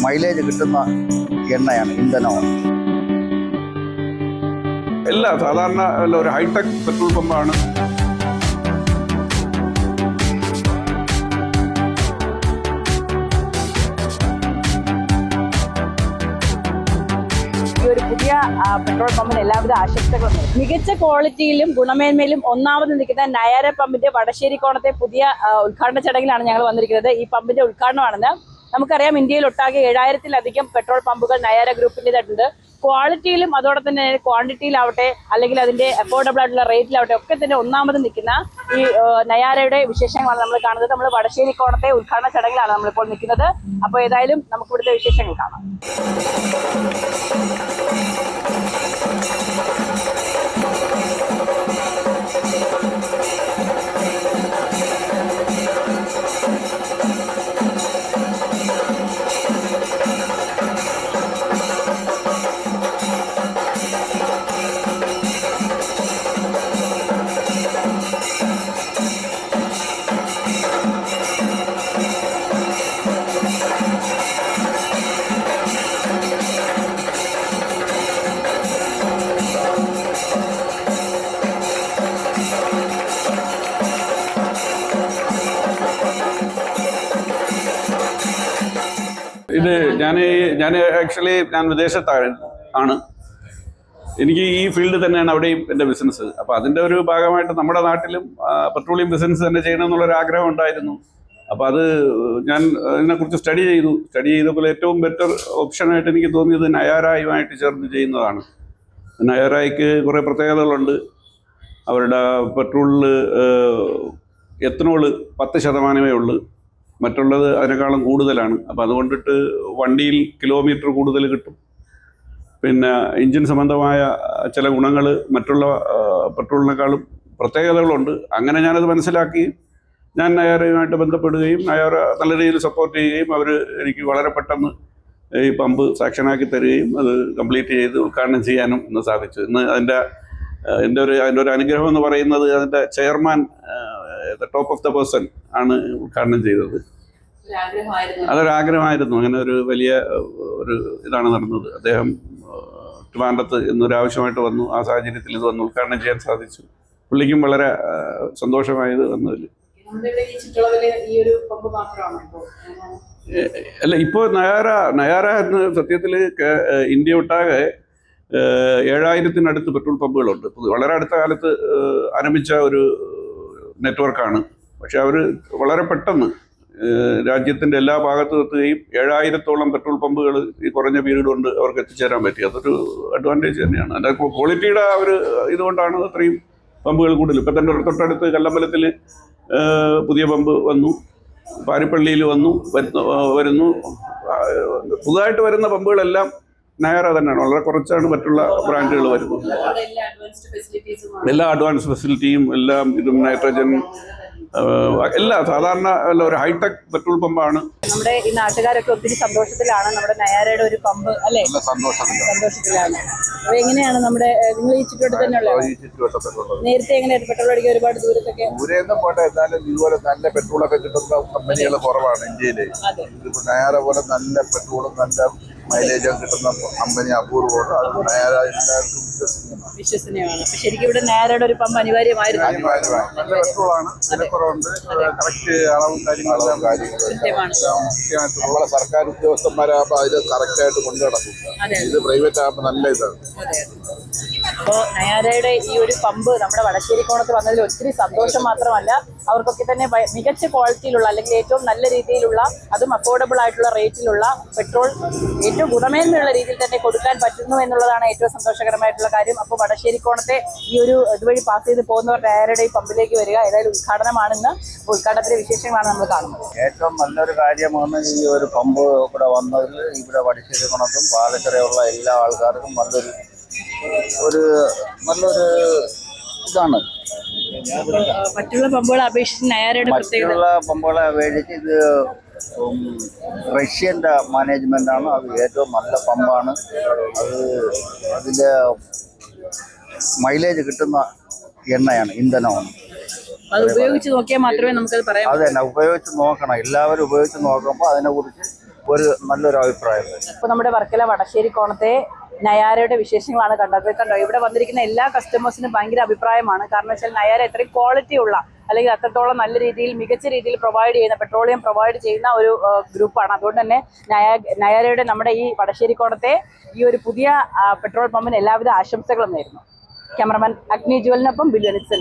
Mileage കിട്ടുന്ന എണ്ണയാണ്, ഇന്ധനമാണ്. അല്ല, സാധാരണ ഒരു ഹൈടെക് പെട്രോൾ പമ്പാണ്. ഒരു പുതിയ പെട്രോൾ പമ്പിന് എല്ലാവിധ ആശംസകളും. മികച്ച ക്വാളിറ്റിയിലും ഗുണമേന്മയിലും ഒന്നാമത് നിൽക്കുന്ന നയാര പമ്പിന്റെ വടശ്ശേരിക്കോണത്തെ പുതിയ ഉദ്ഘാടന ചടങ്ങിലാണ് ഞങ്ങൾ വന്നിരിക്കുന്നത്. ഈ പമ്പിന്റെ ഉദ്ഘാടനമാണെന്ന് നമുക്കറിയാം. ഇന്ത്യയിൽ ഒട്ടാകെ 7000-ലധികം പെട്രോൾ പമ്പുകൾ നയാര ഗ്രൂപ്പിൻ്റെതായിട്ടുണ്ട്. ക്വാളിറ്റിയിലും അതോടെ തന്നെ ക്വാണ്ടിറ്റിയിലാവട്ടെ അല്ലെങ്കിൽ അതിന്റെ അഫോർഡബിൾ ആയിട്ടുള്ള റേറ്റിലാവട്ടെ ഒക്കെ തന്നെ ഒന്നാമത് നിൽക്കുന്ന ഈ നയാരയുടെ വിശേഷങ്ങളാണ് നമ്മൾ കാണുന്നത്. നമ്മൾ വടശ്ശേരിക്കോണത്തെ ഉദ്ഘാടന ചടങ്ങിലാണ് നമ്മളിപ്പോൾ നിൽക്കുന്നത്. അപ്പോൾ ഏതായാലും നമുക്ക് ഇവിടുത്തെ വിശേഷങ്ങൾ കാണാം. ഇത് ഞാൻ ആക്ച്വലി വിദേശത്താണ്. എനിക്ക് ഈ ഫീൽഡ് തന്നെയാണ് അവിടെയും എൻ്റെ ബിസിനസ്. അപ്പോൾ അതിൻ്റെ ഒരു ഭാഗമായിട്ട് നമ്മുടെ നാട്ടിലും പെട്രോളിയം ബിസിനസ് തന്നെ ചെയ്യണം എന്നുള്ളൊരു ആഗ്രഹം ഉണ്ടായിരുന്നു. അപ്പോൾ അത് ഞാൻ ഇതിനെക്കുറിച്ച് സ്റ്റഡി ചെയ്തപ്പോൾ ഏറ്റവും ബെറ്റർ ഓപ്ഷനായിട്ട് എനിക്ക് തോന്നിയത് നയാരയുമായിട്ട് ചേർന്ന് ചെയ്യുന്നതാണ്. നയാരയ്ക്ക് കുറേ പ്രത്യേകതകളുണ്ട്. അവരുടെ പെട്രോളിൽ എത്തനോൾ 10% ഉള്ളൂ, മറ്റുള്ളത് അതിനേക്കാളും കൂടുതലാണ്. അപ്പോൾ അതുകൊണ്ടിട്ട് വണ്ടിയിൽ കിലോമീറ്റർ കൂടുതൽ കിട്ടും. പിന്നെ എൻജിൻ സംബന്ധമായ ചില ഗുണങ്ങൾ മറ്റുള്ള പെട്രോളിനേക്കാളും പ്രത്യേകതകളുണ്ട്. അങ്ങനെ ഞാനത് മനസ്സിലാക്കി ഞാൻ നയാരയുമായിട്ട് ബന്ധപ്പെടുകയും നയാര നല്ല രീതിയിൽ സപ്പോർട്ട് ചെയ്യുകയും അവർ എനിക്ക് വളരെ പെട്ടെന്ന് ഈ പമ്പ് സാക്ഷനാക്കി തരികയും അത് കംപ്ലീറ്റ് ചെയ്ത് ഉദ്ഘാടനം ചെയ്യാനും ഇന്ന് സാധിച്ചു. ഇന്ന് അതിൻ്റെ ഒരു അനുഗ്രഹം എന്ന് പറയുന്നത് അതിൻ്റെ chairman top of the person ആണ് ഉദ്ഘാടനം ചെയ്തത്. അതൊരാഗ്രഹമായിരുന്നു. അങ്ങനെ ഒരു വലിയ ഒരു ഇതാണ് നടന്നത്. അദ്ദേഹം ട്രിവാൻഡ്രത്ത് ഇന്നൊരാവശ്യമായിട്ട് വന്നു. ആ സാഹചര്യത്തിൽ ഇത് വന്ന് ഉദ്ഘാടനം ചെയ്യാൻ സാധിച്ചു. പുള്ളിക്കും വളരെ സന്തോഷമായത് വന്നതിൽ. അല്ല, ഇപ്പോൾ നയാര എന്ന് സത്യത്തിൽ ഇന്ത്യ ഒട്ടാകെ 7000-അടുത്ത് പെട്രോൾ പമ്പുകളുണ്ട്. വളരെ അടുത്ത കാലത്ത് ആരംഭിച്ച ഒരു നെറ്റ്വർക്കാണ്. പക്ഷെ അവർ വളരെ പെട്ടെന്ന് രാജ്യത്തിൻ്റെ എല്ലാ ഭാഗത്തും എത്തുകയും 7000-ഓളം പെട്രോൾ പമ്പുകൾ ഈ കുറഞ്ഞ പീരീഡ് കൊണ്ട് അവർക്ക് എത്തിച്ചേരാൻ പറ്റി. അതൊരു അഡ്വാൻറ്റേജ് തന്നെയാണ്. അതിൻ്റെ ക്വാളിറ്റിയുടെ ഇതുകൊണ്ടാണ് അത്രയും പമ്പുകൾ കൂടുതൽ. ഇപ്പം തന്നെ തൊട്ടടുത്ത് കല്ലമ്പലത്തിൽ പുതിയ പമ്പ് വന്നു, പാരിപ്പള്ളിയിൽ വരുന്നു. പുതുതായിട്ട് വരുന്ന പമ്പുകളെല്ലാം നയാര തന്നെയാണ്. വളരെ കുറച്ചാണ് മറ്റുള്ള ബ്രാൻഡുകൾ വരുന്നത്. എല്ലാ അഡ്വാൻസ് ഫെസിലിറ്റിയും എല്ലാം ഇതും നൈട്രജൻ എല്ലാം സാധാരണ ഒരു ഹൈടെക് പെട്രോൾ പമ്പാണ്. നമ്മുടെ ഈ നാട്ടുകാരൊക്കെ ഒത്തിരി സന്തോഷത്തിലാണ് നമ്മുടെ നയാരയുടെ ഒരു പമ്പ് അല്ലേ? സന്തോഷത്തിലാണ്. അപ്പൊ എങ്ങനെയാണ് നമ്മുടെ നിങ്ങൾ ഈ ചുറ്റുവട്ടത്ത് തന്നെയുള്ള നേരത്തെ എങ്ങനെയായിരുന്നു പെട്രോൾ അടിക്കാൻ ഒരുപാട് ദൂരത്തൊക്കെ? ദൂരെയൊന്നും പോട്ടെ, എന്നാലും ഇതുപോലെ നല്ല പെട്രോളൊക്കെ കിട്ടുന്ന കമ്പനികൾ കുറവാണ് ഇന്ത്യയില്. നയാര പോലെ നല്ല പെട്രോളും നല്ല മൈലേജും കിട്ടുന്ന കമ്പനി അപൂർവമാണ്. അത് നയാര എല്ലാവർക്കും വിശ്വസനീയമാണ്. അപ്പൊ ശരിക്കും ഇവിടെ നയാരയുടെ ഒരു പമ്പ് അനിവാര്യമായിരുന്നു. നല്ല പെട്രോളാണ്, വിലക്കുറവുണ്ട്, കറക്റ്റ് അളവും കാര്യങ്ങളെല്ലാം നമ്മളെ സർക്കാർ ഉദ്യോഗസ്ഥന്മാരാകുമ്പോൾ അതിൽ കറക്റ്റായിട്ട് കൊണ്ടു നടക്കും. ഇത് പ്രൈവറ്റ് ആകുമ്പോൾ നല്ല ഇതാണ്. അപ്പോൾ നയാരയുടെ ഈ ഒരു പമ്പ് നമ്മുടെ വടശ്ശേരിക്കോണത്ത് വന്നതിൽ ഒത്തിരി സന്തോഷം മാത്രമല്ല, അവർക്കൊക്കെ തന്നെ മികച്ച ക്വാളിറ്റിയിലുള്ള അല്ലെങ്കിൽ ഏറ്റവും നല്ല രീതിയിലുള്ള അതും അഫോർഡബിൾ ആയിട്ടുള്ള റേറ്റിലുള്ള പെട്രോൾ ഏറ്റവും ഗുണമേന്മയുള്ള രീതിയിൽ തന്നെ കൊടുക്കാൻ പറ്റുന്നു എന്നുള്ളതാണ് ഏറ്റവും സന്തോഷകരമായിട്ടുള്ള കാര്യം. അപ്പോൾ വടശ്ശേരിക്കോണത്തെ ഈ ഒരു ഇതുവഴി പാസ് ചെയ്ത് പോകുന്നവർ നയാരയുടെ ഈ പമ്പിലേക്ക് വരിക. ഏതായാലും ഉദ്ഘാടനമാണെന്ന്. അപ്പോൾ ഉദ്ഘാടനത്തിന്റെ വിശേഷങ്ങളാണ് നമ്മൾ കാണുന്നത്. ഏറ്റവും നല്ലൊരു കാര്യമാണ് ഈ ഒരു പമ്പ് ഇവിടെ വന്നതിൽ. ഇവിടെ വടശ്ശേരിക്കോണത്തും പാലക്കരയുള്ള എല്ലാ ആൾക്കാർക്കും നല്ലൊരു ഇതാണ്. മറ്റുള്ള പമ്പുകളെ അപേക്ഷിച്ച് നയാരയുടെ മറ്റുള്ള പമ്പുകളെ അപേക്ഷിച്ച് ഇത് റഷ്യൻ്റെ മാനേജ്മെൻറ്റാണ്. അത് ഏറ്റവും നല്ല പമ്പാണ്. അതിൻ്റെ മൈലേജ് കിട്ടുന്ന എണ്ണയാണ്, ഇന്ധനമാണ്. അത് ഉപയോഗിച്ച് നോക്കിയാൽ മാത്രമേ നമുക്കത് പറയാം. അത് തന്നെ ഉപയോഗിച്ച് നോക്കണം. എല്ലാവരും ഉപയോഗിച്ച് നോക്കുമ്പോൾ അതിനെക്കുറിച്ച് ഒരു നല്ലൊരു അഭിപ്രായം. ഇപ്പൊ നമ്മുടെ വർക്കല വടശ്ശേരി കോണത്തെ നയാരയുടെ വിശേഷങ്ങളാണ് കണ്ടത്. കണ്ടോ, ഇവിടെ വന്നിരിക്കുന്ന എല്ലാ കസ്റ്റമേഴ്സിനും ഭയങ്കര അഭിപ്രായമാണ്. കാരണം വെച്ചാൽ നയാര എത്രയും ക്വാളിറ്റി ഉള്ള അല്ലെങ്കിൽ അത്രത്തോളം നല്ല രീതിയിൽ മികച്ച രീതിയിൽ പ്രൊവൈഡ് ചെയ്യുന്ന പെട്രോളിയം പ്രൊവൈഡ് ചെയ്യുന്ന ഒരു ഗ്രൂപ്പാണ്. അതുകൊണ്ട് തന്നെ നയാരയുടെ നമ്മുടെ ഈ വടശ്ശേരി കോണത്തെ ഈ ഒരു പുതിയ പെട്രോൾ പമ്പിന് എല്ലാവിധ ആശംസകളും നേരുന്നു. ക്യാമറമാൻ അഗ്നി ജുവലിനൊപ്പം ബില്യനിസ്.